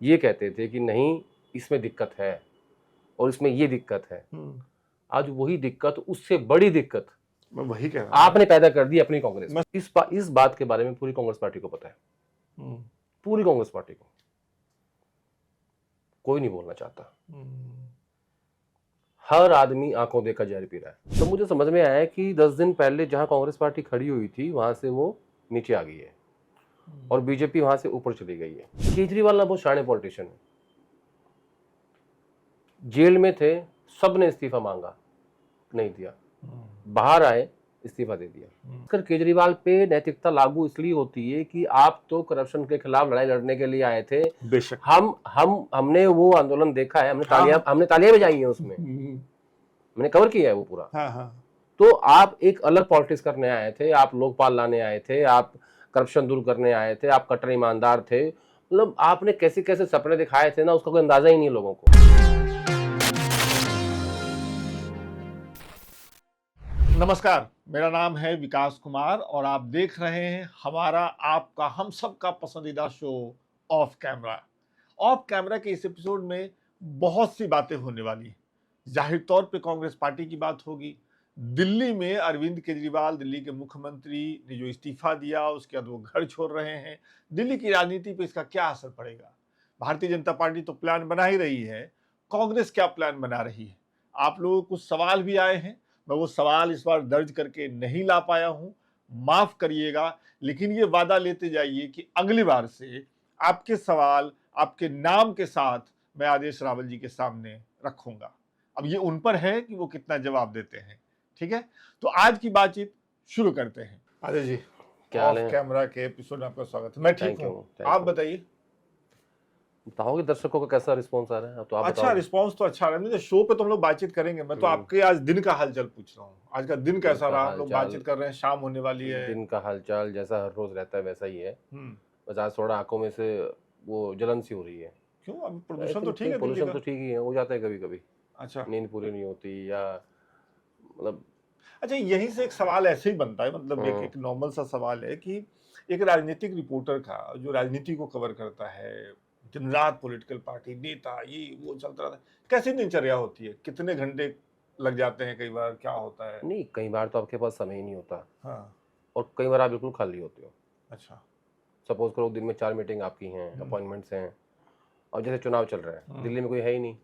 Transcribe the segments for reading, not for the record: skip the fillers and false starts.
ये कहते थे कि नहीं इसमें दिक्कत है और इसमें ये दिक्कत है। आज वही दिक्कत, उससे बड़ी दिक्कत मैं वही कह रहा आपने पैदा कर दी अपनी कांग्रेस में। इस बात के बारे में पूरी कांग्रेस पार्टी को पता है, पूरी कांग्रेस पार्टी को। कोई नहीं बोलना चाहता, हर आदमी आंखों देखा जहर पी रहा है। तो मुझे समझ में आया कि 10 दिन पहले जहां कांग्रेस पार्टी खड़ी हुई थी वहां से वो नीचे आ गई है और बीजेपी वहां से ऊपर चली गई है। केजरीवाल ना बहुत शाणे पॉलिटिशियन है, जेल में थे, सबने इस्तीफा मांगा, नहीं दिया, बाहर आए, इस्तीफा दे दिया। अगर केजरीवाल पे नैतिकता लागू इसलिए होती है कि आप तो करप्शन के खिलाफ लड़ाई लड़ने के लिए आए थे। बेशक हमने वो आंदोलन देखा है, हमने तालियां बजाई हैं उसमें, मैंने कवर किया है वो पूरा। तो आप एक अलग पॉलिटिक्स करने आए थे, आप लोकपाल लाने आए थे, आप करप्शन दूर करने आए थे, आप कट्टर ईमानदार थे। मतलब आपने कैसे कैसे सपने दिखाए थे ना, उसका कोई अंदाजा ही नहीं है लोगों को। नमस्कार, मेरा नाम है विकास कुमार और आप देख रहे हैं हमारा आपका हम सबका पसंदीदा show off camera. Of camera के इस एपिसोड में बहुत सी बातें होने वाली हैं। जाहिर तौर पे कांग्रेस पार्टी की बात होगी। दिल्ली में अरविंद केजरीवाल, दिल्ली के मुख्यमंत्री ने जो इस्तीफा दिया, उसके बाद वो घर छोड़ रहे हैं। दिल्ली की राजनीति पे इसका क्या असर पड़ेगा? भारतीय जनता पार्टी तो प्लान बना ही रही है, कांग्रेस क्या प्लान बना रही है? आप लोगों को कुछ सवाल भी आए हैं, मैं वो सवाल इस बार दर्ज करके नहीं ला पाया हूं, माफ करिएगा, लेकिन ये वादा लेते जाइए कि अगली बार से आपके सवाल आपके नाम के साथ मैं आदेश रावल जी के सामने रखूंगा। अब ये उन पर है कि वो कितना जवाब देते हैं। ठीक है, तो आज की बातचीत शुरू करते हैं। आदेश जी, क्या हाल ऑफ है? कैमरा के एपिसोड में आपका स्वागत है। मैं ठीक हूँ, आप बताइए। बताओगे दर्शकों का कैसा रिस्पॉन्स आ रहा है? तो आप अच्छा, रिस्पांस तो अच्छा रहा है। शो पे तो हम लोग बातचीत करेंगे, मैं तो आपके आज दिन का हालचाल पूछ रहा हूँ। आज का दिन कैसा रहा? हम लोग बातचीत कर रहे हैं, शाम होने वाली है। दिन का हालचाल जैसा हर रोज रहता है वैसा ही है। बस आज थोड़ा आंखों में से वो जलन सी हो रही है। क्यों? अभी प्रदूषण तो ठीक है, प्रदूषण तो ठीक ही है, हो जाता है कभी कभी। अच्छा, नींद पूरी नहीं होती या मतलब। अच्छा, यहीं से एक सवाल ऐसे ही बनता है, मतलब एक नॉर्मल सा सवाल है कि एक राजनीतिक रिपोर्टर का जो राजनीति को कवर करता है, दिन रात पॉलिटिकल पार्टी, नेता, ये वो चलता रहता है, कैसी दिनचर्या होती है? कितने घंटे लग जाते हैं? कई बार क्या होता है? नहीं, कई बार तो आपके पास समय ही नहीं होता। हाँ, और कई बार आप बिल्कुल खाली होते हो। अच्छा, सपोज करो दिन में 4 मीटिंग आपकी हैं, अपॉइंटमेंट्स हैं, और जैसे चुनाव चल रहा है, दिल्ली में कोई है ही नहीं,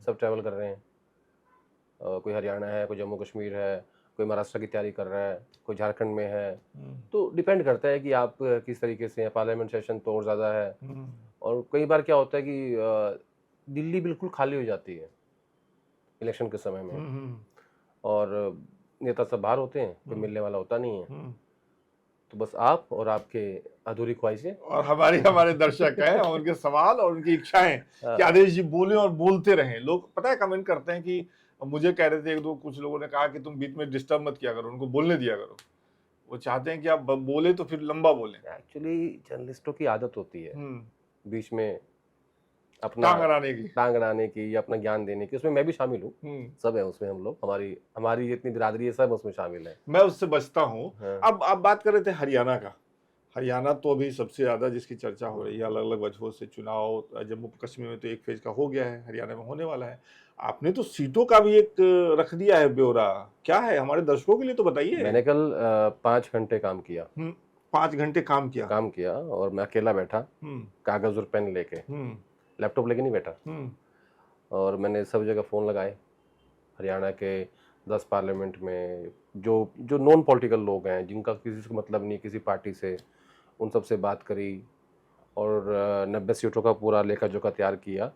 सब ट्रैवल कर रहे हैं। कोई हरियाणा है, कोई जम्मू कश्मीर है, कोई महाराष्ट्र की तैयारी कर रहा है, कोई झारखंड में है। तो डिपेंड करता है कि आप किस तरीके से हैं। पार्लियामेंट सेशन तो और ज़्यादा है। और कई बार क्या होता है कि दिल्ली बिल्कुल खाली हो जाती है इलेक्शन के समय में, और नेता सब बाहर होते हैं, कोई मिलने वाला होता नहीं है। तो बस आप और आपके अधूरी ख्वाहिशें और हमारे दर्शक हैं, और उनके सवाल और उनकी इच्छाएं कि आदेश जी बोले और बोलते रहें। लोग पता है कमेंट करते हैं कि मुझे कह रहे थे, एक दो कुछ लोगों ने कहा कि तुम बीच में डिस्टर्ब मत किया करो, उनको बोलने दिया करो। वो चाहते हैं कि आप बोले तो फिर लंबा बोले। एक्चुअली जर्नलिस्टों की आदत होती है बीच में अपना टांग अड़ाने की या अपना ज्ञान देने की। उसमें मैं भी शामिल हूँ, सब है उसमें, हम लोग, हमारी जितनी बिरादरी है सब उसमें शामिल है। मैं उससे बचता हूँ। अब आप बात कर रहे थे हरियाणा का। हरियाणा तो अभी सबसे ज्यादा जिसकी चर्चा हो रही है, अलग अलग वजहों से। चुनाव जम्मू कश्मीर में तो एक फेज का हो गया है, हरियाणा में होने वाला है। आपने तो सीटों का भी एक रख दिया है ब्यौरा, क्या है हमारे दर्शकों के लिए तो बताइए। मैंने कल 5 घंटे काम किया। 5 घंटे काम किया और मैं अकेला बैठा, कागज और पेन लेके, लैपटॉप लेके नहीं बैठा। और मैंने सब जगह फ़ोन लगाए, हरियाणा के 10 पार्लियामेंट में जो नॉन पॉलिटिकल लोग हैं, जिनका किसी से मतलब नहीं किसी पार्टी से, उन सब से बात करी और 90 सीटों का पूरा लेखा जोखा तैयार किया।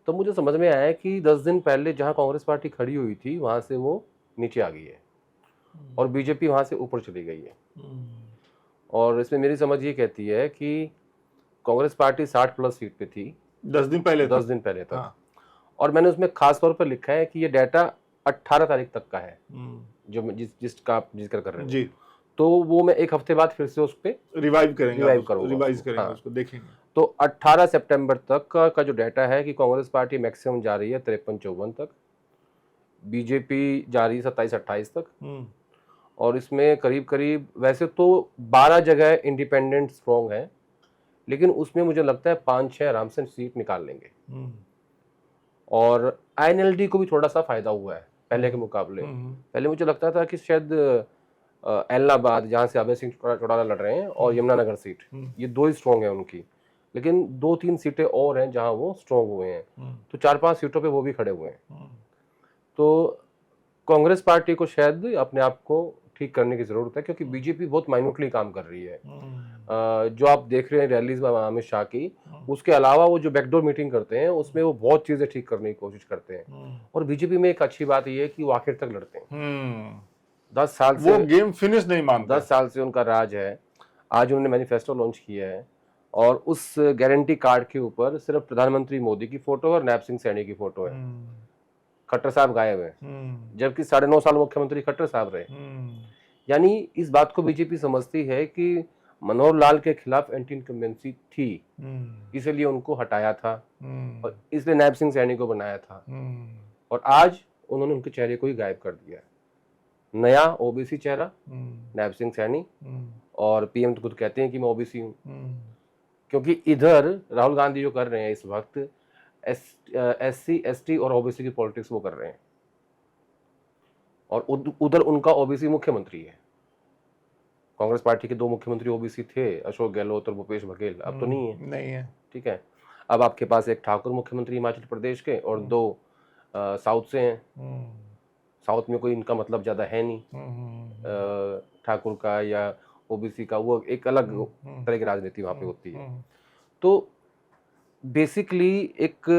तो मुझे समझ में आया कि 10 दिन पहले जहां कांग्रेस पार्टी खड़ी हुई थी वहां से वो नीचे आ गई है और बीजेपी वहां से ऊपर चली गई है। और इसमें मेरी समझ ये कहती है कि कांग्रेस पार्टी 60+ सीट पे थी 10 दिन पहले तक। हाँ। और मैंने उसमें खास तौर पर लिखा है कि ये डाटा 18 तारीख तक का है, जो मैं जिसका आप जिक्र कर रहे हैं जी। तो वो मैं एक हफ्ते बाद फिर से उस पर रिवाइज करेंगे, उसको देखेंगे। तो 18 सितंबर तक का जो डाटा है कि कांग्रेस पार्टी मैक्सिमम जा रही है 53-54 तक, बीजेपी जा रही है 27-28 तक। और इसमें करीब करीब वैसे तो 12 जगह इंडिपेंडेंट स्ट्रॉन्ग है, लेकिन उसमें मुझे लगता है 5-6 आराम से सीट निकाल लेंगे। और INLD को भी थोड़ा सा फायदा हुआ है पहले के मुकाबले। पहले मुझे लगता था कि शायद एलनाबाद, जहाँ से अभय सिंह चौटाला लड़ रहे हैं, और यमुनानगर सीट, ये 2 ही स्ट्रॉन्ग है उनकी, लेकिन 2-3 सीटें और हैं जहाँ वो स्ट्रॉन्ग हुए हैं। तो 4-5 सीटों पे वो भी खड़े हुए हैं। तो कांग्रेस पार्टी को शायद अपने आप को ठीक करने की जरूरत है, क्योंकि बीजेपी बहुत माइन्यूटली काम कर रही है। जो आप देख रहे हैं रैलीज में अमित शाह की, उसके अलावा वो जो बैकडोर मीटिंग करते हैं उसमें वो बहुत चीजें ठीक करने की कोशिश करते हैं। और बीजेपी में एक अच्छी बात ये है कि वो आखिर तक लड़ते हैं। 10 साल से वो गेम फिनिश नहीं मानते। 10 साल से उनका राज है। आज उन्होंने मैनिफेस्टो लॉन्च किया है और उस गारंटी कार्ड के ऊपर सिर्फ प्रधानमंत्री मोदी की फोटो और नैब सिंह सैनी की फोटो है। खट्टर साहब गायब है, जबकि 9.5 साल मुख्यमंत्री खट्टर साहब रहे। यानी इस बात को बीजेपी समझती है कि मनोहर लाल के खिलाफ एंटी इनकम्बेंसी थी, इसलिए उनको हटाया था और इसलिए नैब सिंह सैनी को बनाया था। और आज उन्होंने उनके चेहरे को ही गायब कर दिया। नया ओबीसी चेहरा नैब सिंह सैनी, और पीएम तो खुद कहते हैं कि मैं ओबीसी हूँ, क्योंकि इधर राहुल गांधी जो कर रहे हैं इस वक्त SC ST और ओबीसी की पॉलिटिक्स वो कर रहे हैं, और उधर उनका ओबीसी मुख्यमंत्री है। कांग्रेस पार्टी के 2 मुख्यमंत्री ओबीसी थे, अशोक गहलोत और भूपेश बघेल, अब तो नहीं है। ठीक है, अब आपके पास एक ठाकुर मुख्यमंत्री हिमाचल प्रदेश के और 2 साउथ से हैं। साउथ में कोई इनका मतलब ज्यादा है नहीं, ठाकुर का या ओबीसी का, वो एक अलग तरह की राजनीति वहां पे होती है। तो बेसिकली एक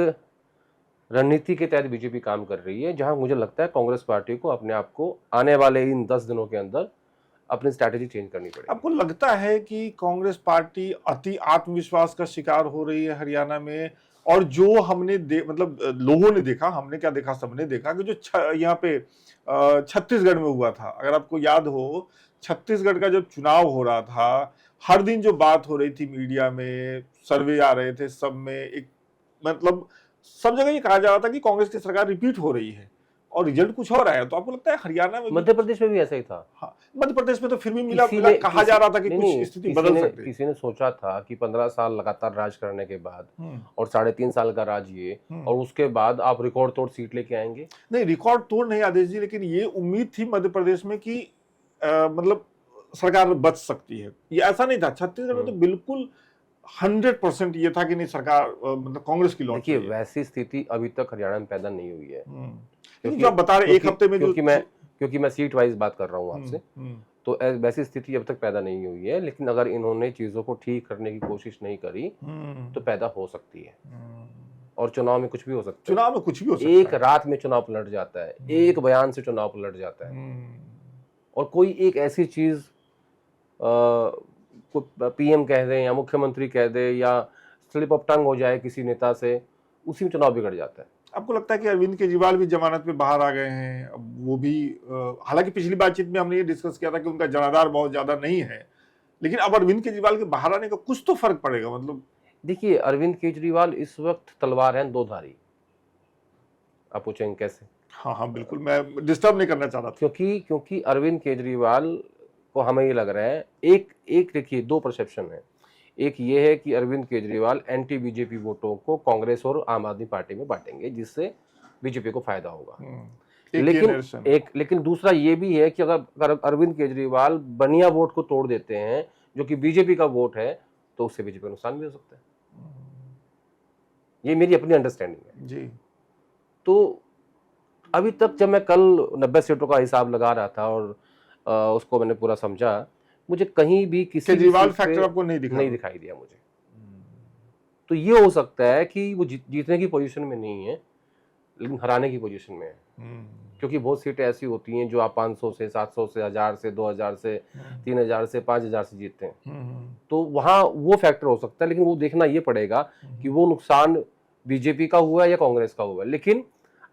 रणनीति के तहत बीजेपी काम कर रही है, जहां मुझे लगता है कांग्रेस पार्टी को अपने आप को आने वाले इन 10 दिनों के अंदर अपनी स्ट्रैटेजी चेंज करनी पड़ेगी। आपको लगता है कि कांग्रेस पार्टी अति आत्मविश्वास का शिकार हो रही है हरियाणा में? और जो हमने मतलब लोगों ने देखा, हमने क्या देखा, सबने देखा कि जो यहाँ पे छत्तीसगढ़ में हुआ था, अगर आपको याद हो, छत्तीसगढ़ का जब चुनाव हो रहा था, हर दिन जो बात हो रही थी मीडिया में, सर्वे आ रहे थे, सब में एक मतलब सब जगह ये कहा जा रहा था कि कांग्रेस की सरकार रिपीट हो रही है और रिजल्ट कुछ और आया। तो आपको लगता है हरियाणा में, मध्य प्रदेश में भी ऐसा ही था? हाँ, मध्य प्रदेश में तो फिर भी मिला कहा जा रहा था कि कुछ स्थिति बदल सकती है। किसी ने सोचा था कि 15 साल लगातार राज करने के बाद और 3.5 साल का राज ये, और उसके बाद आप रिकॉर्ड तोड़ सीट लेके आएंगे? नहीं, रिकॉर्ड तोड़ नहीं आदेश जी, लेकिन ये उम्मीद थी मध्य प्रदेश में कि मतलब सरकार बच सकती है। ये ऐसा नहीं था। छत्तीसगढ़ में तो बिल्कुल 100% ये था कि नहीं, सरकार मतलब कांग्रेस की लौट। देखिए, वैसी स्थिति अभी तक हरियाणा में पैदा नहीं हुई है। क्योंकि आप बता रहे एक हफ्ते में, क्योंकि मैं सीट वाइज बात कर रहा हूँ आपसे, तो वैसी स्थिति अब तक पैदा नहीं हुई है। लेकिन अगर इन्होंने चीजों को ठीक करने की कोशिश नहीं करी तो पैदा हो सकती है। और चुनाव में कुछ भी हो सकता है। चुनाव में कुछ भी हो सकता है। एक रात में चुनाव पलट जाता है, एक बयान से चुनाव पलट जाता है। और कोई एक ऐसी चीज पीएम कह दे या मुख्यमंत्री कह दे या स्लिप ऑफ टंग हो जाए किसी नेता से, उसी में चुनाव बिगड़ जाता है। आपको लगता है कि अरविंद केजरीवाल भी जमानत पे बाहर आ गए हैं? अब वो भी, हालांकि पिछली बातचीत में हमने ये डिस्कस किया था कि उनका जनाधार बहुत ज्यादा नहीं है, लेकिन अब अरविंद केजरीवाल के बाहर आने का कुछ तो फर्क पड़ेगा? मतलब देखिए, अरविंद केजरीवाल इस वक्त तलवार हैं 2 धारी। आप पूछेंगे कैसे? हाँ, बिल्कुल, मैं डिस्टर्ब नहीं करना चाह रहा था। क्योंकि अरविंद केजरीवाल को हमें ये लग रहा है, एक देखिए 2 परसेप्शन है। एक ये है कि अरविंद केजरीवाल एंटी बीजेपी वोटों को कांग्रेस और आम आदमी पार्टी में बांटेंगे, जिससे बीजेपी को फायदा होगा। लेकिन दूसरा ये भी है कि अगर अरविंद केजरीवाल बनिया वोट को तोड़ देते हैं, जो कि बीजेपी का वोट है, तो उससे बीजेपी को नुकसान भी हो सकता है। ये मेरी अपनी अंडरस्टैंडिंग है जी। तो अभी तक जब मैं कल 90 सीटों का हिसाब लगा रहा था और उसको मैंने पूरा समझा, मुझे कहीं भी किसी केजरीवाल फैक्टर आपको नहीं दिखाई दिया मुझे। तो ये हो सकता है कि वो जीतने की पोजीशन में नहीं है, लेकिन हराने की पोजीशन में है। क्योंकि बहुत सीटें ऐसी होती हैं जो आप 500 से, 700 से, 1000 से, 2000 से, 3000 से, 5000 से जीतते हैं। तो वहां वो फैक्टर हो सकता है, लेकिन वो देखना ये पड़ेगा कि वो नुकसान बीजेपी का हुआ है या कांग्रेस का हुआ है। लेकिन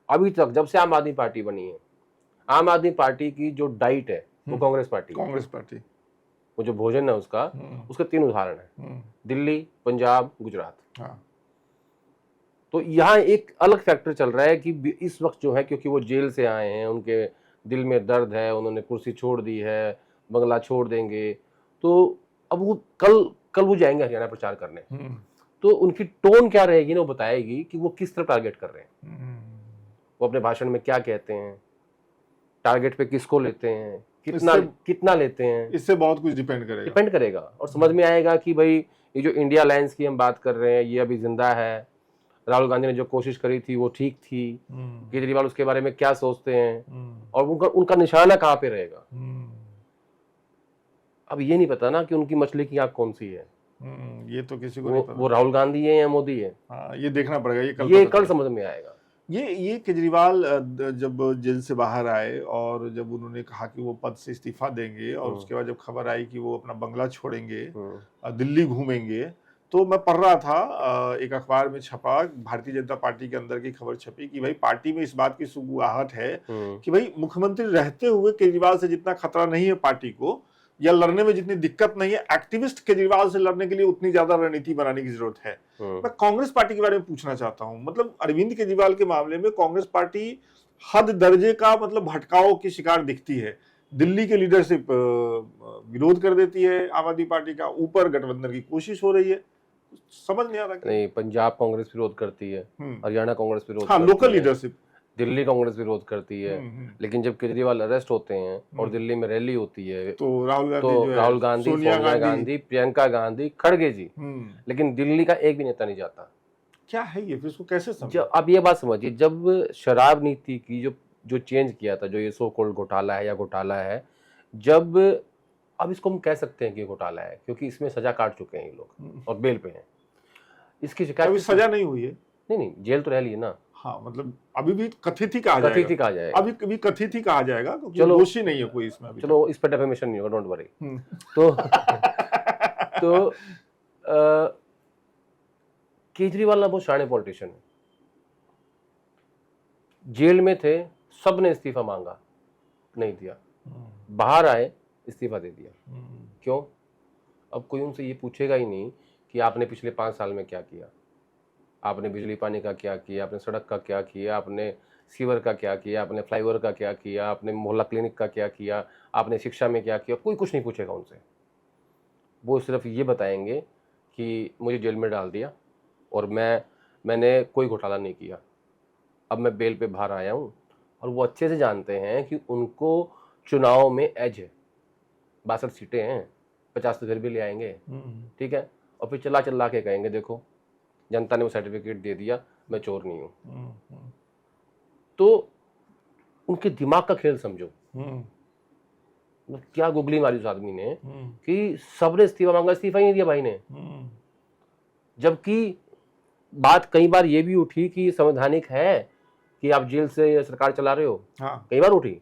अभी तक जब से आम आदमी पार्टी बनी है, आम आदमी पार्टी की जो डाइट है वो कांग्रेस पार्टी, वो जो भोजन है उसके 3 उदाहरण है, दिल्ली, पंजाब, गुजरात। तो यहाँ एक अलग फैक्टर चल रहा है कि इस वक्त जो है, क्योंकि वो जेल से आए हैं, उनके दिल में दर्द है, उन्होंने कुर्सी छोड़ दी है, बंगला छोड़ देंगे, तो अब वो कल वो जाएंगे हरियाणा प्रचार करने, तो उनकी टोन क्या रहेगी ना, वो बताएगी कि वो किस तरफ टारगेट कर रहे हैं, वो अपने भाषण में क्या कहते हैं, टारगेट पे किसको लेते हैं, कितना लेते हैं, इससे बहुत कुछ डिपेंड करेगा। और समझ में आएगा कि भाई ये जो इंडिया अलायंस की हम बात कर रहे हैं ये अभी जिंदा है, राहुल गांधी ने जो कोशिश करी थी वो ठीक थी, केजरीवाल उसके बारे में क्या सोचते हैं, और उनका निशाना कहाँ पे रहेगा। अब ये नहीं पता ना कि उनकी मछली की आंख कौन सी है, ये तो किसी को नहीं पता। वो राहुल गांधी है या मोदी है। हाँ, ये देखना पड़ेगा, ये कल समझ में आएगा। ये केजरीवाल जब जेल से बाहर आए और जब उन्होंने कहा कि वो पद से इस्तीफा देंगे और उसके बाद जब खबर आई कि वो अपना बंगला छोड़ेंगे, दिल्ली घूमेंगे, तो मैं पढ़ रहा था एक अखबार में छपा, भारतीय जनता पार्टी के अंदर की खबर छपी कि भाई पार्टी में इस बात की सुगबुगाहट है कि भाई मुख्यमंत्री रहते हुए केजरीवाल से जितना खतरा नहीं है पार्टी को, या लड़ने में जितनी दिक्कत नहीं है, एक्टिविस्ट केजरीवाल से लड़ने के लिए उतनी ज्यादा रणनीति बनाने की जरूरत है। मैं कांग्रेस पार्टी के बारे में पूछना चाहता हूं, मतलब अरविंद केजरीवाल के मामले में कांग्रेस पार्टी हद दर्जे का मतलब भटकाव की शिकार दिखती है। दिल्ली के लीडरशिप विरोध कर देती है आम आदमी पार्टी का, ऊपर गठबंधन की कोशिश हो रही है, समझ नहीं आ रहा। नहीं, पंजाब कांग्रेस विरोध करती है, हरियाणा कांग्रेस विरोध, हाँ, लोकल लीडरशिप, दिल्ली कांग्रेस विरोध करती है, लेकिन जब केजरीवाल अरेस्ट होते हैं और दिल्ली में रैली होती है तो राहुल गांधी, सोनिया गांधी, प्रियंका गांधी, खड़गे जी, लेकिन दिल्ली का एक भी नेता नहीं जाता। क्या है ये, फिर इसको कैसे समझे? अब ये बात समझिए, जब शराब नीति की जो चेंज किया था, जो ये सो कॉल्ड घोटाला है या घोटाला है, जब अब इसको हम कह सकते हैं कि घोटाला है क्योंकि इसमें सजा काट चुके हैं ये लोग और बेल पे हैं। इसकी शिकायत, अभी सजा नहीं हुई है। नहीं, जेल तो रह ली है ना। हाँ, मतलब अभी भी कथित ही कहा जाएगा, अभी कथित ही कहा जाएगा, चलो दोषी नहीं है कोई इसमें अभी। चलो इस पर डेफेमेशन नहीं होगा, डोंट वरी। तो केजरीवाल ना बहुत शाणे पॉलिटिशियन है। जेल में थे, सबने इस्तीफा मांगा, नहीं दिया, बाहर आए, इस्तीफा दे दिया। क्यों? अब कोई उनसे ये पूछेगा ही नहीं कि आपने पिछले 5 साल में क्या किया, आपने बिजली पानी का क्या किया, आपने सड़क का क्या किया, आपने सीवर का क्या किया, आपने फ्लाईओवर का क्या किया, आपने मोहल्ला क्लिनिक का क्या किया, आपने शिक्षा में क्या किया। कोई कुछ नहीं पूछेगा उनसे। वो सिर्फ ये बताएंगे कि मुझे जेल में डाल दिया और मैंने कोई घोटाला नहीं किया, अब मैं बेल पे बाहर आया हूँ। और वो अच्छे से जानते हैं कि उनको चुनाव में एज है, 62 सीटें हैं, 50 तो फिर भी ले आएंगे, ठीक है। और फिर चला के कहेंगे देखो जनता ने वो सर्टिफिकेट दे दिया, मैं चोर नहीं हूं। तो उनके दिमाग का खेल समझो, क्या गुगली मारी उस आदमी ने कि सबने इस्तीफा मांगा, इस्तीफा ही नहीं दिया भाई ने। जबकि बात कई बार ये भी उठी कि संवैधानिक है कि आप जेल से सरकार चला रहे हो। हाँ। कई बार उठी,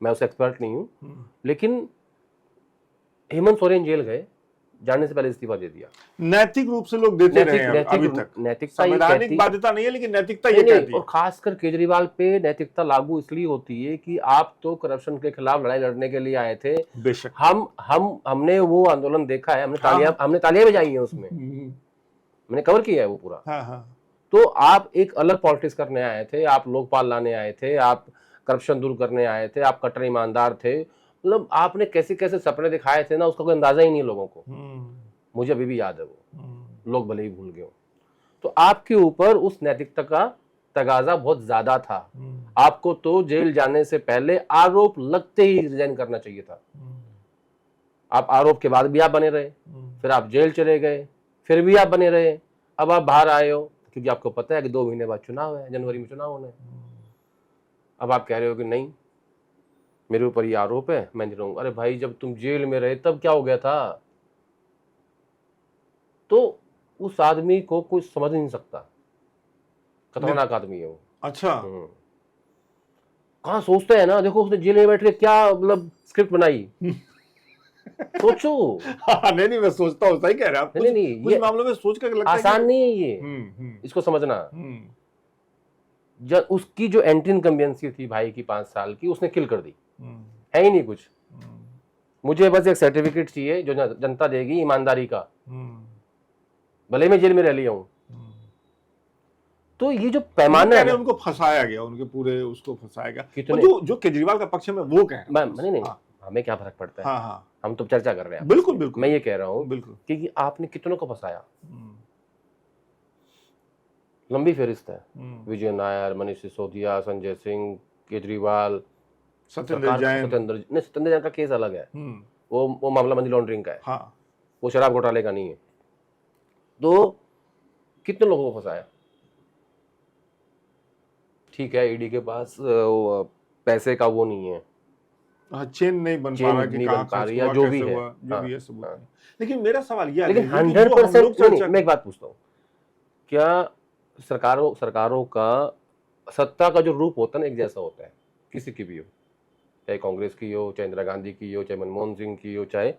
मैं उस एक्सपर्ट नहीं हूं, लेकिन हेमंत सोरेन जेल गए, जाने से पहले इस्तीफा दे दिया। नैतिक रूप से लोग देते रहे हैं अभी तक। नैतिकता संवैधानिक बाध्यता नहीं है, लेकिन नैतिकता ये कहती है। और खासकर केजरीवाल पे नैतिकता लागू इसलिए होती है कि आप तो करप्शन के खिलाफ लड़ाई लड़ने के लिए आए थे। बेशक हमने वो आंदोलन देखा है, हमने तालियां बजाई हैं उसमें, मैंने कवर किया है वो पूरा। तो आप एक अलग पॉलिटिक्स करने आए थे, आप लोकपाल लाने आए थे, आप करप्शन दूर करने आए थे, आप कट्टर ईमानदार थे। मतलब आपने कैसे कैसे सपने दिखाए थे ना, उसका कोई अंदाजा ही नहीं है लोगों को। मुझे अभी भी याद है वो, लोग भले ही भूल गए। तो आपके ऊपर उस नैतिकता का तगाजा बहुत ज्यादा था। आपको तो जेल जाने से पहले आरोप लगते ही रिजाइन करना चाहिए था। आप आरोप के बाद भी आप बने रहे, फिर आप जेल चले गए, फिर भी आप बने रहे, अब आप बाहर आए हो क्योंकि आपको पता है कि 2 महीने बाद चुनाव है, जनवरी में चुनाव होना है। अब आप कह रहे हो कि नहीं मेरे ऊपर ये आरोप है, मैं नहीं रहूंगा। अरे भाई, जब तुम जेल में रहे तब क्या हो गया था? तो उस आदमी को कोई समझ नहीं सकता, खतरनाक आदमी है वो। अच्छा, कहाँ सोचते हैं ना, देखो उसने जेल में बैठ के क्या मतलब स्क्रिप्ट बनाई। सोचो। नहीं मैं सोचता हूँ, सही कह रहे हैं आप। नहीं, ये मामलों में सोच कर लगता आसान नहीं है ये, इसको समझना। जब उसकी जो एंटी इनकम्बेंसी थी भाई की 5 साल की, उसने किल कर दी, है ही नहीं कुछ। मुझे बस एक सर्टिफिकेट चाहिए जो जनता देगी ईमानदारी का, भले मैं जेल में रह लिया हूं। तो ये जो पैमाना है, उनको फंसाया गया, उनके पूरे उसको फंसाया गया। जो केजरीवाल का पक्ष में वो कह रहे हैं, नहीं, हमें क्या फर्क पड़ता है? हाँ हाँ, हम तो चर्चा कर रहे हैं। बिल्कुल बिल्कुल, मैं ये कह रहा हूँ बिल्कुल। कि आपने कितनों को फंसाया, लंबी फहरिस्त है। विजय नायर, मनीष सिसोदिया, संजय सिंह, केजरीवाल, सत्येंद्र जैन। सत्येंद्र जैन का केस अलग है, वो मामला मनी लॉन्ड्रिंग का है, हाँ, वो शराब घोटाले का नहीं है। तो कितने लोगों को फंसाया? ठीक है, ईडी के पास पैसे का वो नहीं है, हाँ, चेन नहीं बन पा चेन रहा कि नहीं कहाँ बन पा खर्च रही या हुआ, जो कैसे भी है। हुआ, जो हाँ, भी है सबूत हाँ। नहीं। लेकिन मेरा सवाल ये लेकिन आगे है कि 100% जो हम लोग मैं चर्चा एक बात पूछता हूँ, क्या सरकारों का सत्ता का जो रूप होता है ना, एक जैसा होता है, किसी की भी हो, चाहे कांग्रेस की हो, चाहे इंदिरा गांधी की हो, चाहे मनमोहन सिंह की हो, चाहे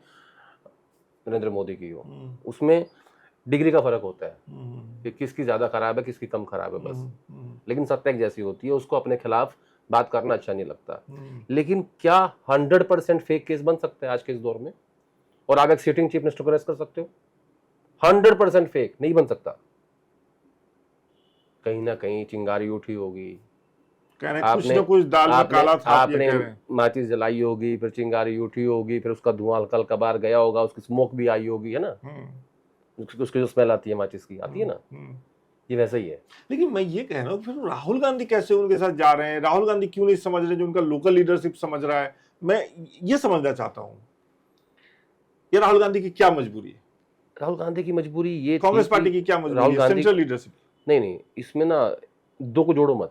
नरेंद्र मोदी की हो, उसमें डिग्री का फर्क होता है कि किसकी ज्यादा खराब है, किसकी कम खराब है, बस। लेकिन सत्ता एक जैसी होती है, उसको अपने खिलाफ बात करना अच्छा नहीं लगता। लेकिन क्या 100% फेक केस बन सकता है आज के इस दौर में? और आप एक सिटिंग चीफ मिनिस्टर को अरेस्ट कर सकते हो? 100% फेक नहीं बन सकता। कहीं ना कहीं चिंगारी उठी होगी, कुछ ना कुछ दाल में काला था, आपने माचिस जलाई होगी, फिर चिंगारी उठी होगी, फिर उसका धुआं हल्का कबार गया होगा, उसकी स्मोक भी आई होगी, है ना, उसकी जो स्मेल आती है माचिस की, आती है ना, ये वैसा ही है। लेकिन मैं ये कह रहा हूँ, फिर राहुल गांधी कैसे उनके साथ जा रहे हैं? राहुल गांधी क्यों नहीं समझ रहे जो उनका लोकल लीडरशिप समझ रहा है? मैं ये समझना चाहता हूँ, ये राहुल गांधी की क्या मजबूरी है? राहुल गांधी की मजबूरी ये कांग्रेस पार्टी की क्या मजबूरी है? Central leadership? नहीं, इसमें ना दो को जोड़ो मत।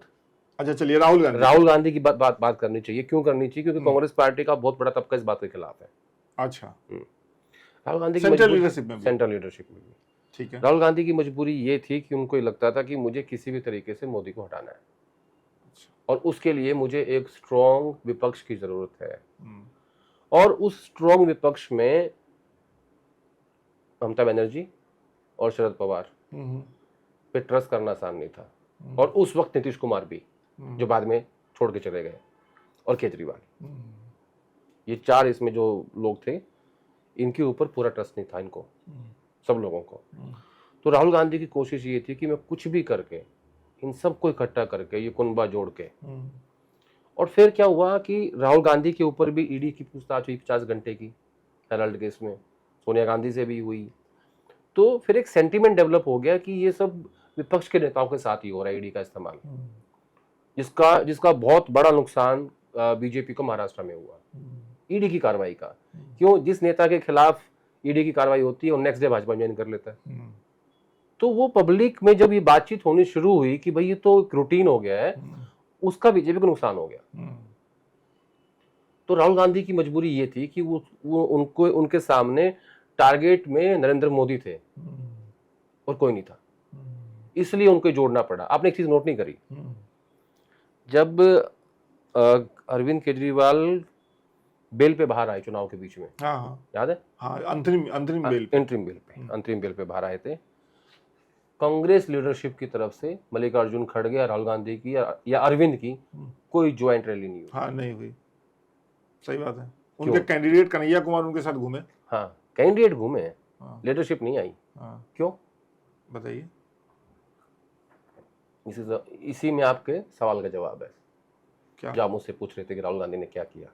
अच्छा चलिए, राहुल गांधी की बात करनी चाहिए। क्यों करनी चाहिए? क्योंकि कांग्रेस पार्टी का बहुत बड़ा तबका इस बात के खिलाफ है। अच्छा, राहुल गांधी की सेंट्रल लीडरशिप में भी। ठीक है। राहुल गांधी की मजबूरी ये थी कि उनको ये लगता था कि मुझे किसी भी तरीके से मोदी को हटाना है, और उसके लिए मुझे एक स्ट्रॉन्ग विपक्ष की जरूरत है। और उस स्ट्रॉन्ग विपक्ष में ममता बनर्जी और शरद पवार पे ट्रस्ट करना आसान नहीं था। और उस वक्त नीतीश कुमार भी, जो बाद में छोड़ के चले गए, और केजरीवाल, ये चार इसमें जो लोग थे, इनके ऊपर पूरा ट्रस्ट नहीं था इनको, सब लोगों को। तो राहुल गांधी की कोशिश ये थी कि मैं कुछ भी करके इन सबको इकट्ठा करके, ये कुनबा जोड़ के। और फिर क्या हुआ कि राहुल गांधी के ऊपर भी ईडी की पूछताछ हुई 50 घंटे की, हेराल्ड केस में, सोनिया गांधी से भी हुई। तो फिर एक सेंटीमेंट डेवलप हो गया कि ये सब विपक्ष के नेताओं के साथ ही हो रहा है ईडी का इस्तेमाल, जिसका बहुत बड़ा नुकसान बीजेपी को महाराष्ट्र में हुआ ईडी की कार्रवाई का। क्यों? जिस नेता के खिलाफ ईडी की कार्रवाई होती है, वो नेक्स्ट डे भाजपा ज्वाइन कर लेता है। तो वो पब्लिक में जब ये बातचीत होनी शुरू हुई कि भाई ये तो एक रूटीन हो गया है, उसका बीजेपी को नुकसान हो गया। तो राहुल गांधी की मजबूरी ये थी कि वो उनके सामने टारगेट में नरेंद्र मोदी थे और कोई नहीं था, इसलिए उनको जोड़ना पड़ा। आपने एक चीज नोट नहीं करी, जब अरविंद केजरीवाल बेल पे बाहर आए चुनाव के बीच में, याद है? अंतरिम बेल पे बाहर आए थे। कांग्रेस लीडरशिप की तरफ से मल्लिकार्जुन खड़गे, राहुल गांधी की या अरविंद की कोई ज्वाइंट रैली नहीं हुई। नहीं हुई, सही बात है। उनके कैंडिडेट कन्हैया कुमार उनके साथ घूमे। हाँ, कैंडिडेट घूमे, लीडरशिप नहीं आई। क्यों बताइए? इसी में आपके सवाल का जवाब है। क्या? जो आप मुझसे पूछ रहे थे कि राहुल गांधी ने क्या किया,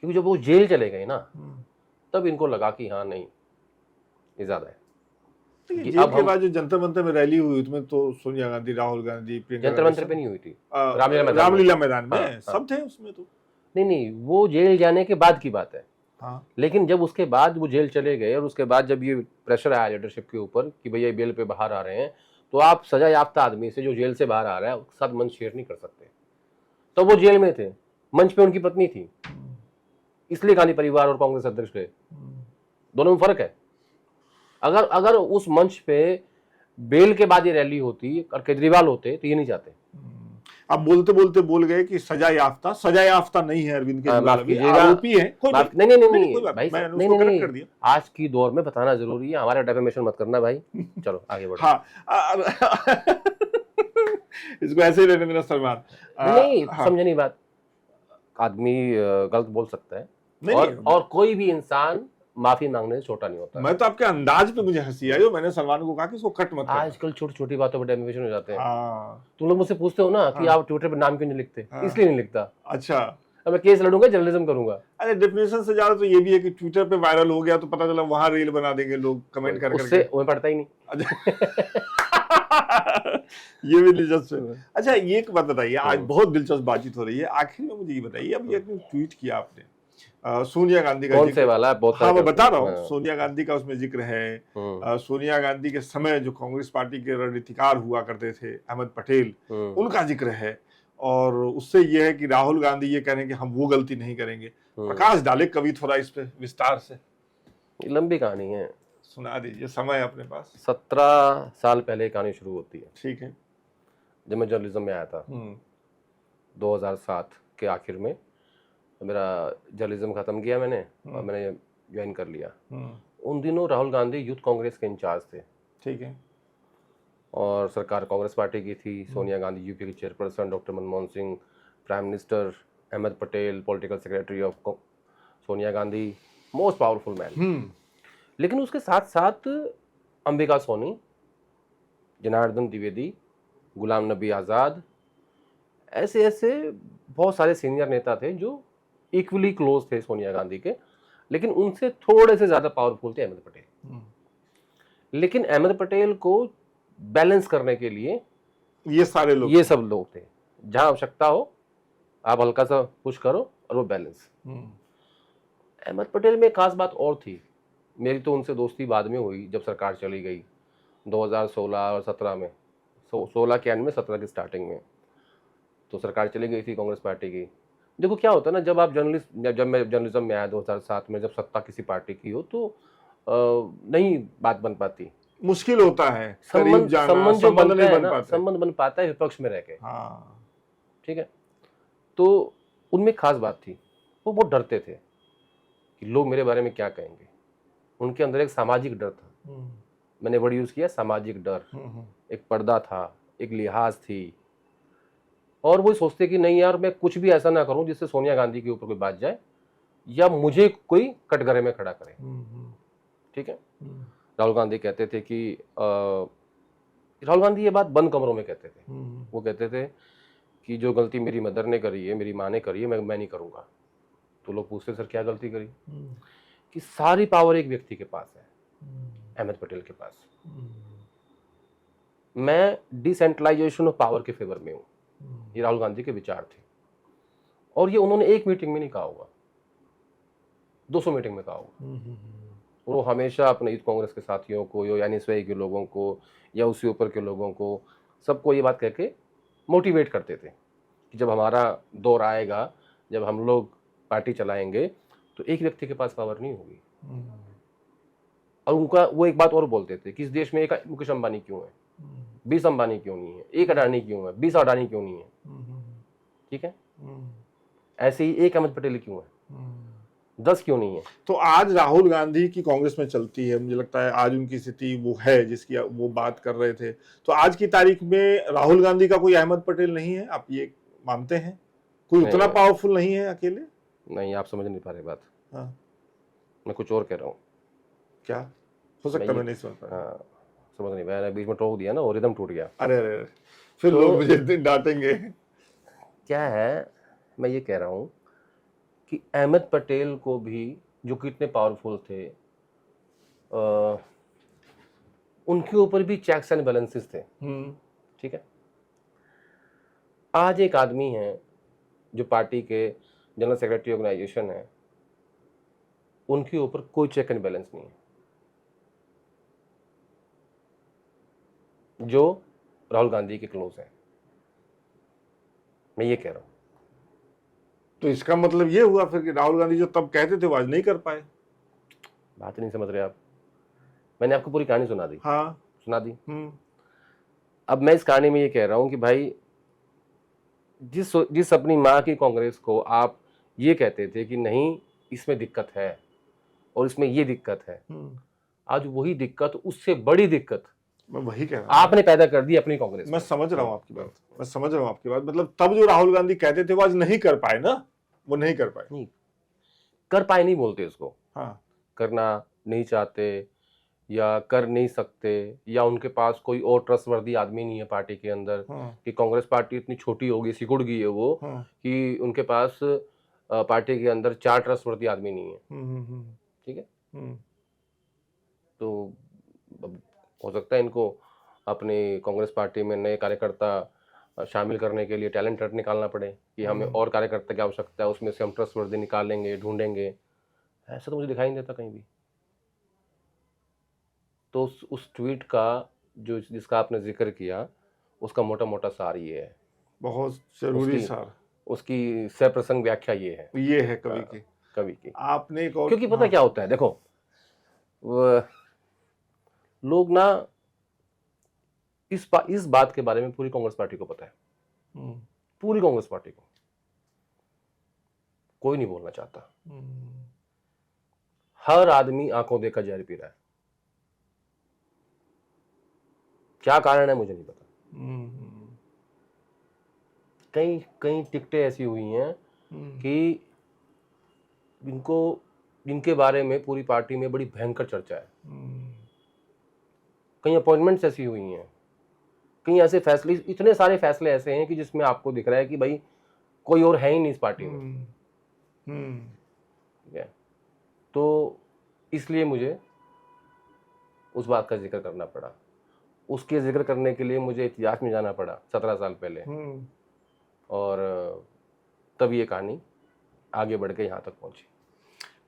क्योंकि जब वो जेल चले गए ना, तब इनको लगा कि हाँ नहीं, ये ज्यादा है। जेल के बाद जो जंतर मंतर में रैली हुई, उसमें तो सोनिया गांधी, राहुल गांधी, प्रियंका जंतर मंतर पे नहीं हुई थी, रामलीला मैदान में सब थे उसमें। तो नहीं, वो जेल जाने के बाद की बात है। लेकिन जब उसके बाद वो जेल चले गए, और उसके बाद जब ये प्रेशर आया लीडरशिप के ऊपर कि भैया बेल पे बाहर आ रहे हैं, तो आप सजा याफ्ता आदमी से जो जेल से बाहर आ रहा है उसके साथ मंच शेयर नहीं कर सकते। तो वो जेल में थे, मंच पे उनकी पत्नी थी, इसलिए गांधी परिवार और कांग्रेस अध्यक्ष गए। दोनों में फर्क है। अगर उस मंच पे बेल के बाद ये रैली होती और केजरीवाल होते तो ये नहीं जाते। अब बोलते बोलते बोल गए कि सजा याफ्ता नहीं है अरविंद केजरीवाल, आरोपी है। नहीं, आज की दौर में बताना जरूरी है, हमारा डेफेमेशन मत करना भाई। चलो आगे बढ़ो। इसको ऐसे ही रहने देना सलमान। नहीं, समझे नहीं बात। आदमी गलत बोल सकता है, और कोई भी इंसान माफी मांगने से छोटा नहीं होता। मैं तो आपके अंदाज पे मुझे हंसी आई, मैंने सलमान को कहा कि इसको कट मत कर। आजकल छोटी छोटी बातों पर डेफेमेशन हो जाते हैं। तुम लोग मुझसे पूछते हो ना कि आप ट्विटर पे नाम क्यों नहीं लिखते? इसलिए नहीं लिखता। अच्छा, अब मैं केस लड़ूंगा, जर्नलिज्म करूंगा। अरे डिफिनेशन से ज्यादा तो ये भी है कि ट्विटर पे वायरल हो गया तो पता चला वहां रील बना देंगे लोग कमेंट कर करके। उससे मैं पढ़ता ही नहीं। ये भी दिलचस्प है। अच्छा ये एक बात बताइए, आज हम्म। बहुत दिलचस्प बातचीत हो रही है, आखिर में मुझे ये बताइए, अब ये ट्वीट किया आपने सोनिया गांधी का कौन से जिक्र, वाला? बहुत हाँ सारे मैं बता रहा हूँ, हाँ। सोनिया गांधी का उसमें जिक्र है। सोनिया गांधी के समय जो कांग्रेस पार्टी के रणनीतिकार हुआ करते थे अहमद पटेल, उनका जिक्र है, और उससे ये है कि राहुल गांधी ये कह रहे हैं कि हम वो गलती नहीं करेंगे। प्रकाश डाले कवि थोड़ा इस पे विस्तार से। लंबी कहानी है, सुना दीजिए, समय है अपने पास। 17 साल पहले कहानी शुरू होती है। ठीक है। जब मैं जर्नलिज्म में आया था 2007 के आखिर में, मेरा जर्नलिज्म खत्म किया मैंने और मैंने ज्वाइन कर लिया। उन दिनों राहुल गांधी यूथ कांग्रेस के इंचार्ज थे। ठीक है। और सरकार कांग्रेस पार्टी की थी, सोनिया गांधी यूपी की chairperson, doctor Manmohan Singh prime minister, Ahmed Patel political secretary of Sonia Gandhi, most powerful man. लेकिन उसके साथ साथ अंबिका सोनी, जनार्दन द्विवेदी, गुलाम नबी आज़ाद, ऐसे ऐसे बहुत सारे सीनियर नेता थे जो इक्वली क्लोज थे सोनिया गांधी के, लेकिन उनसे थोड़े से ज़्यादा पावरफुल थे अहमद पटेल। लेकिन अहमद पटेल को बैलेंस करने के लिए ये सारे लोग, ये सब लोग थे, जहां आवश्यकता हो आप हल्का सा पुश करो और वो बैलेंस। अहमद पटेल में खास बात और थी, मेरी तो उनसे दोस्ती बाद में हुई जब सरकार चली गई 2016 और 17 में, 16 के एंड में, 17 की स्टार्टिंग में, तो सरकार चली गई थी कांग्रेस पार्टी की। देखो क्या होता है ना, जब आप जब मैं जर्नलिज्म में आया 2007 में, जब सत्ता किसी पार्टी की हो तो नहीं बात बन पाती, मुश्किल होता है, संबंध जो बनता है ना, संबंध बन पाता है विपक्ष में रह के। हाँ। ठीक है, तो उनमें खास बात थी, वो बहुत डरते थे कि लोग मेरे बारे में क्या कहेंगे। उनके अंदर एक सामाजिक डर था, मैंने वर्ड यूज किया, सामाजिक डर। एक पर्दा था, एक लिहाज थी, और वो सोचते कि नहीं यार, मैं कुछ भी ऐसा ना करूं जिससे सोनिया गांधी के ऊपर कोई बात जाए या मुझे कोई कटघरे में खड़ा करे। ठीक है, राहुल गांधी कहते थे कि राहुल गांधी ये बात बंद कमरों में कहते थे। वो कहते थे कि जो गलती मेरी मदर ने करी है, मेरी माँ ने करी है, मैं नहीं करूंगा। तो लोग पूछते सर क्या गलती करी? कि सारी पावर एक व्यक्ति के पास है, अहमद पटेल के पास। मैं डिसेंट्रलाइजेशन ऑफ पावर के फेवर में हूँ। ये राहुल गांधी के विचार थे, और ये उन्होंने एक मीटिंग में नहीं कहा होगा, 200 मीटिंग में कहा होगा। वो हमेशा अपने यूथ कांग्रेस के साथियों को, या एनएसवाई के लोगों को, या उससे ऊपर के लोगों को, सबको ये बात कह के मोटिवेट करते थे कि जब हमारा दौर आएगा, जब हम लोग पार्टी चलाएंगे, तो एक व्यक्ति के पास पावर नहीं होगी। और उनका वो एक बात और बोलते थे कि इस देश में एक मुकेश अंबानी क्यों है, 20 अंबानी क्यों नहीं है, एक अडानी क्यों है, 20 अडानी क्यों नहीं है। ठीक है, ऐसे ही एक अहमद पटेल क्यों है, 10 क्यों नहीं है। तो आज राहुल गांधी की कांग्रेस में चलती है, मुझे लगता है आज उनकी स्थिति वो है जिसकी वो बात कर रहे थे। तो आज की तारीख में राहुल गांधी का कोई अहमद पटेल नहीं है, आप ये मानते हैं? कोई उतना पावरफुल नहीं है अकेले? नहीं, आप समझ नहीं पा रहे बात। हाँ, मैं कुछ और कह रहा हूँ। क्या हो सकता, मैं नहीं समझ पा रहा। हाँ, समझ नहीं, मैंने बीच में टोक दिया ना, और रिदम टूट गया। अरे अरे, फिर तो लोग मुझे डांटेंगे। क्या है, मैं ये कह रहा हूँ कि अहमद पटेल को भी, जो कितने पावरफुल थे, उनके ऊपर भी चेक्स एंड बैलेंसेस थे। ठीक है, आज एक आदमी है जो पार्टी के जनरल सेक्रेटरी ऑर्गेनाइजेशन है, उनके ऊपर कोई चेक एंड बैलेंस नहीं है, जो राहुल गांधी के क्लोज है। मैं ये कह रहा हूं। तो इसका मतलब ये हुआ फिर कि राहुल गांधी जो तब कहते थे वो आज नहीं कर पाए। बात नहीं समझ रहे आप। मैंने आपको पूरी कहानी सुना दी। हाँ, सुना दी। अब मैं इस कहानी में ये कह रहा हूं कि भाई, जिस अपनी माँ की कांग्रेस को आप ये कहते थे कि नहीं इसमें दिक्कत है और इसमें ये दिक्कत है, आज वही दिक्कत, उससे बड़ी दिक्कत, मैं वही कह रहा हूं, आपने पैदा कर दी अपनी कांग्रेस। मैं समझ रहा हूं आपकी बात, मैं समझ रहा हूं आपकी बात। मतलब तब जो राहुल गांधी कहते थे वो आज नहीं कर पाए ना, वो नहीं कर पाए। नहीं कर पाए, नहीं बोलते इसको। हाँ, करना नहीं चाहते या कर नहीं सकते, या उनके पास कोई और ट्रस्टवर्दी आदमी नहीं है पार्टी के अंदर। कि कांग्रेस पार्टी इतनी छोटी होगी, सिकुड़ गई है वो, कि उनके पास पार्टी के अंदर 4 ट्रस्टवर्दी आदमी नहीं है। ठीक है, तो अब हो सकता है इनको अपनी कांग्रेस पार्टी में नए कार्यकर्ता शामिल करने के लिए टैलेंट हंट निकालना पड़े कि हमें और कार्यकर्ता की आवश्यकता है, उसमें से हम ट्रस्टवर्दी निकालेंगे, ढूंढेंगे। ऐसा तो मुझे दिखाई नहीं देता कहीं भी। तो उस ट्वीट का जो जिसका आपने जिक्र किया, उसका मोटा मोटा सार ये है, बहुत जरूरी सार, उसकी सप्रसंग व्याख्या ये है कवि की। आपने एक और, क्योंकि पता क्या होता है, देखो लोग ना इस बात के बारे में पूरी कांग्रेस पार्टी को पता है, पूरी कांग्रेस पार्टी को, कोई नहीं बोलना चाहता। हर आदमी आंखों देखा जहर पी रहा है। क्या कारण है मुझे नहीं पता। कई कई टिकटें ऐसी हुई हैं कि इनके बारे में पूरी पार्टी में बड़ी भयंकर चर्चा है। कई अपॉइंटमेंट्स ऐसी हुई हैं, कई ऐसे फैसले, इतने सारे फैसले ऐसे हैं कि जिसमें आपको दिख रहा है कि भाई कोई और है ही नहीं इस पार्टी में। ठीक है, तो इसलिए मुझे उस बात का जिक्र करना पड़ा। उसके जिक्र करने के लिए मुझे इतिहास में जाना पड़ा 17 साल पहले, और तब ये कहानी आगे बढ़ के यहाँ तक पहुंची।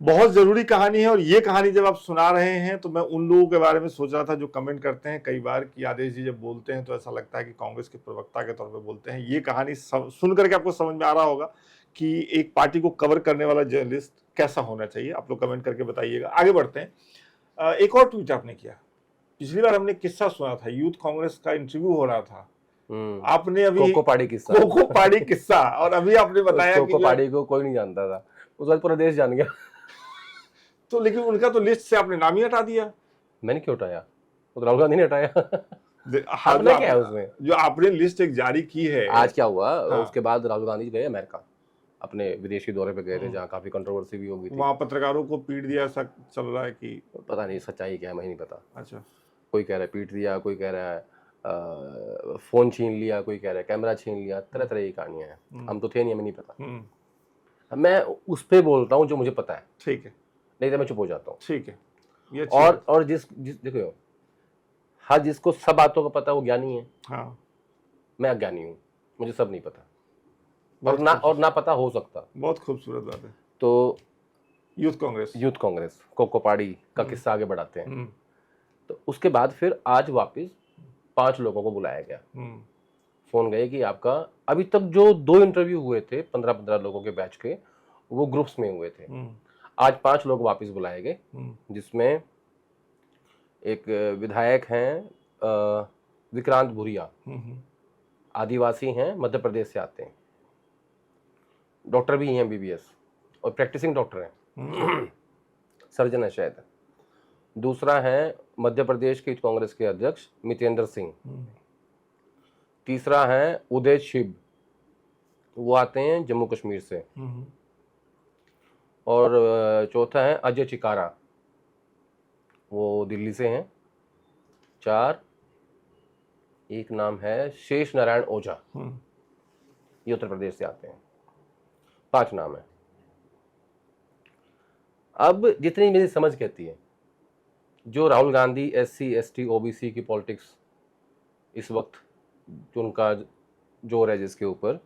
बहुत जरूरी कहानी है। और ये कहानी जब आप सुना रहे हैं तो मैं उन लोगों के बारे में सोच रहा था जो कमेंट करते हैं कई बार कि आदेश जी जब बोलते हैं तो ऐसा लगता है कि कांग्रेस के प्रवक्ता के तौर पे बोलते हैं। ये कहानी सुन करके आपको समझ में आ रहा होगा कि एक पार्टी को कवर करने वाला जर्नलिस्ट कैसा होना चाहिए। आप लोग कमेंट करके बताइएगा। आगे बढ़ते हैं। एक और ट्वीट आपने किया। पिछली बार हमने किस्सा सुना था, यूथ कांग्रेस का इंटरव्यू हो रहा था, आपने अभी कोको पाड़ी किस्सा और अभी आपने बताया कोको पाड़ी को कोई नहीं जानता था, उस बाद पूरा देश जान गया। तो लेकिन उनका तो लिस्ट से आपने नाम ही हटा दिया। मैंने क्यों हटाया? वो तो राहुल गांधी ने हटाया। अपना क्या है उसमें? जो आपने लिस्ट एक जारी की है, आज क्या हुआ? उसके बाद राहुल गांधी गए अमेरिका, अपने विदेशी दौरे पे गए थे, जहाँ काफी कंट्रोवर्सी भी हो गई थी। वहाँ पत्रकारों को पीट दिया, ऐसा चल रहा है कि पता नहीं सच्चाई क्या है, मुझे नहीं पता। अच्छा, कोई कह रहा है पीट दिया, कोई कह रहा है फोन छीन लिया, कोई कह रहा है कैमरा छीन लिया, तरह तरह की कहानियां हैं। हम तो थे नहीं, हमें नहीं पता। मैं उस पे बोलता हूँ जो मुझे पता है, ठीक है, नहीं तो मैं चुप हो जाता हूँ। ठीक है, ये और जिस देखो, हाँ, जिसको सब बातों का पता है वो ज्ञानी है। हाँ, मैं अज्ञानी हूँ, मुझे सब नहीं पता, और ना पता हो सकता। बहुत खूबसूरत बात है। तो यूथ कांग्रेस कोको पाड़ी का किस्सा आगे बढ़ाते हैं। तो उसके बाद फिर आज वापस 5 लोगों को बुलाया गया। फोन गए कि आपका अभी तक जो 2 इंटरव्यू हुए थे 15-15 लोगों के बैच के, वो ग्रुप्स में हुए थे। आज 5 लोग वापस बुलाए गए, जिसमें एक विधायक हैं विक्रांत भूरिया, आदिवासी हैं, मध्य प्रदेश से आते हैं, डॉक्टर भी हैं MBBS और प्रैक्टिसिंग डॉक्टर हैं, सर्जन है शायद। दूसरा है मध्य प्रदेश के कांग्रेस के अध्यक्ष मितेंद्र सिंह। तीसरा है उदय शिव, वो आते हैं जम्मू कश्मीर से। और चौथा है अजय चिकारा, वो दिल्ली से हैं। 4, एक नाम है शेष नारायण ओझा, ये उत्तर प्रदेश से आते हैं। 5 नाम है। अब जितनी मेरी समझ कहती है, जो Rahul Gandhi SC ST OBC की पॉलिटिक्स इस वक्त जो उनका जोर है जिसके ऊपर,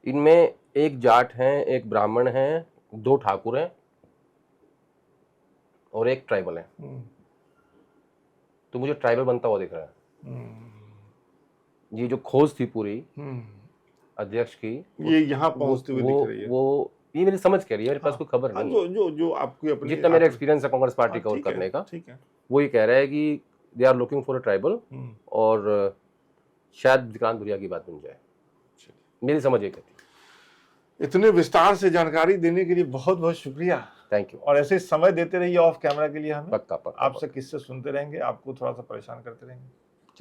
इनमें एक जाट हैं, एक ब्राह्मण हैं, 2 ठाकुर हैं और एक ट्राइबल है। तो मुझे ट्राइबल बनता हुआ दिख रहा है। ये जो खोज थी पूरी अध्यक्ष की, ये यहाँ पहुंचते हुए दिख रही है। वो ये मेरी समझ कह रही है, मेरे पास कोई खबर नहीं है। जो आपकी अपनी जितना मेरा एक्सपीरियंस है कांग्रेस पार्टी कवर करने का, ठीक है, वो ये कह रहा है कि they are looking for a tribal, और शायद विक्रांत भूरिया की बात बन जाए। मेरी समझ ये कहती है। इतने विस्तार से जानकारी देने के लिए बहुत बहुत शुक्रिया। Thank you. और ऐसे समय देते रहिए ऑफ कैमरा के लिए हमें। पक्का आपसे किस्से सुनते रहेंगे, आपको थोड़ा सा परेशान करते रहेंगे।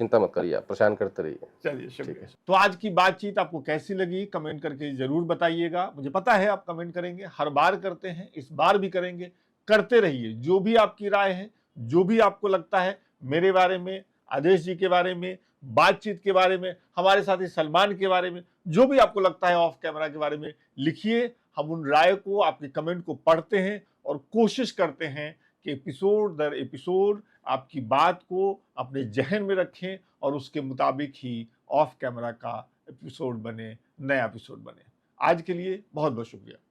चिंता मत करिए, आप परेशान करते रहिए। चलिए, शुक्रिया। तो आज की बातचीत आपको कैसी लगी कमेंट करके जरूर बताइएगा। मुझे पता है आप कमेंट करेंगे, हर बार करते हैं, इस बार भी करेंगे, करते रहिए। जो भी आपकी राय है, जो भी आपको लगता है मेरे बारे में, आदेश जी के बारे में, बातचीत के बारे में, हमारे साथी सलमान के बारे में, जो भी आपको लगता है ऑफ कैमरा के बारे में, लिखिए। हम उन राय को, आपके कमेंट को पढ़ते हैं और कोशिश करते हैं कि एपिसोड दर एपिसोड आपकी बात को अपने जहन में रखें और उसके मुताबिक ही ऑफ कैमरा का एपिसोड बने, नया एपिसोड बने। आज के लिए बहुत बहुत शुक्रिया।